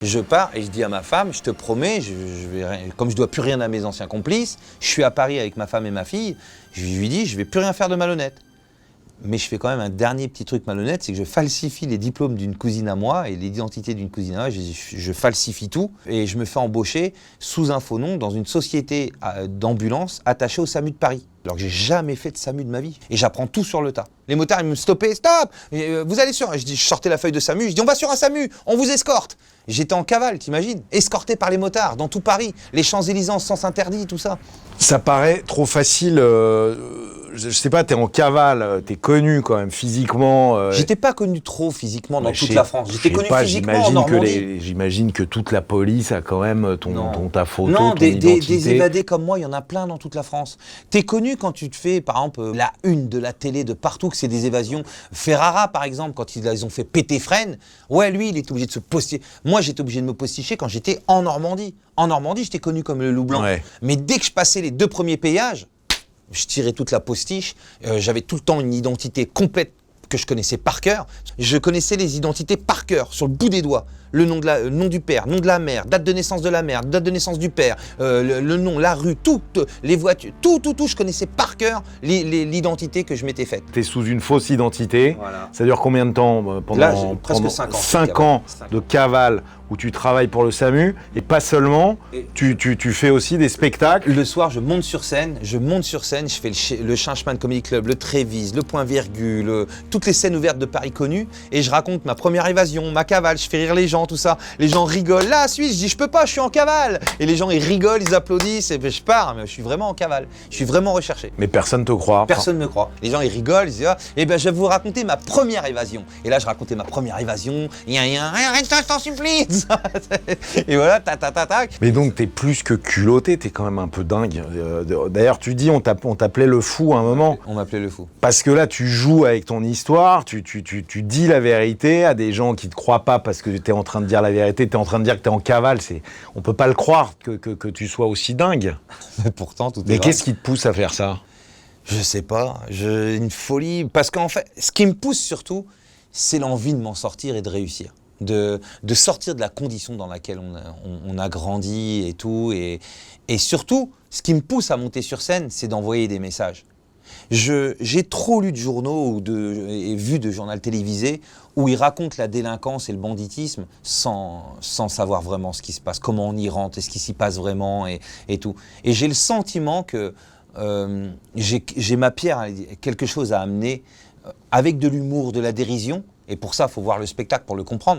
Je pars et je dis à ma femme, je te promets, comme je dois plus rien à mes anciens complices, je suis à Paris avec ma femme et ma fille, je lui dis, je vais plus rien faire de malhonnête. Mais je fais quand même un dernier petit truc malhonnête, c'est que je falsifie les diplômes d'une cousine à moi et l'identité d'une cousine à moi, je falsifie tout et je me fais embaucher sous un faux nom dans une société d'ambulance attachée au SAMU de Paris. Alors que j'ai jamais fait de SAMU de ma vie. Et j'apprends tout sur le tas. Les motards, ils me stoppaient, stop, vous allez sur... Je sortais la feuille de SAMU, je dis on va sur un SAMU, on vous escorte. J'étais en cavale, t'imagines, escorté par les motards dans tout Paris, les Champs-Élysées en sens interdit, tout ça. Ça paraît trop facile. Je sais pas, t'es en cavale, t'es connu quand même physiquement. J'étais pas connu trop physiquement dans toute la France. J'étais connu physiquement en Normandie. J'imagine que toute la police a quand même ta photo, non, ton identité. des évadés comme moi, il y en a plein dans toute la France. T'es connu quand tu te fais, par exemple, la une de la télé de partout, que c'est des évasions. Ferrara, par exemple, quand ils ont fait péter Fresnes, ouais, lui, il est obligé de se posticher. Moi, j'étais obligé de me posticher quand j'étais en Normandie. En Normandie, j'étais connu comme le loup blanc. Ouais. Mais dès que je passais les 2 premiers péages, je tirais toute la postiche, j'avais tout le temps une identité complète que je connaissais par cœur. Je connaissais les identités par cœur, sur le bout des doigts. Le nom, nom du père, nom de la mère, date de naissance de la mère, date de naissance du père, le nom, la rue, toutes les voitures, tout, je connaissais par cœur l'identité que je m'étais faite. T'es sous une fausse identité, voilà. Ça dure combien de temps pendant presque 5 ans. 5 ans de cavale où tu travailles pour le SAMU, et pas seulement, tu fais aussi des spectacles. Le soir, je monte sur scène, je fais le Changeman Comedy Club, le Trévise, le Point Virgule, toutes les scènes ouvertes de Paris connues, et je raconte ma première évasion, ma cavale, je fais rire les gens, tout ça. Les gens rigolent, là, Suisse, je dis, je peux pas, je suis en cavale. Et les gens, ils rigolent, ils applaudissent, et je pars, mais je suis vraiment en cavale, je suis vraiment recherché. Mais personne te croit. Personne ne me croit. Les gens, ils rigolent, ils disent, ah, eh ben, je vais vous raconter ma première évasion. Et là, je racontais ma première évasion, reste, je t'en supplie. Et voilà, tac. Mais donc, t'es plus que culotté, t'es quand même un peu dingue. D'ailleurs, tu dis, on t'appelait le fou à un moment. On m'appelait le fou. Parce que là, tu joues avec ton histoire, tu dis la vérité à des gens qui te croient pas parce que t'es en train de dire la vérité, t'es en train de dire que t'es en cavale. On peut pas le croire que tu sois aussi dingue. Mais pourtant, tout est Mais qu'est-ce qui te pousse à faire ça? Je sais pas, une folie. Parce qu'en fait, ce qui me pousse surtout, c'est l'envie de m'en sortir et de réussir. De sortir de la condition dans laquelle on a grandi et tout. Et surtout, ce qui me pousse à monter sur scène, c'est d'envoyer des messages. J'ai trop lu de journaux et vu de journaux télévisés où ils racontent la délinquance et le banditisme sans savoir vraiment ce qui se passe, comment on y rentre et ce qui s'y passe vraiment et tout. Et j'ai le sentiment que j'ai ma pierre, quelque chose à amener avec de l'humour, de la dérision. Et pour ça, il faut voir le spectacle pour le comprendre.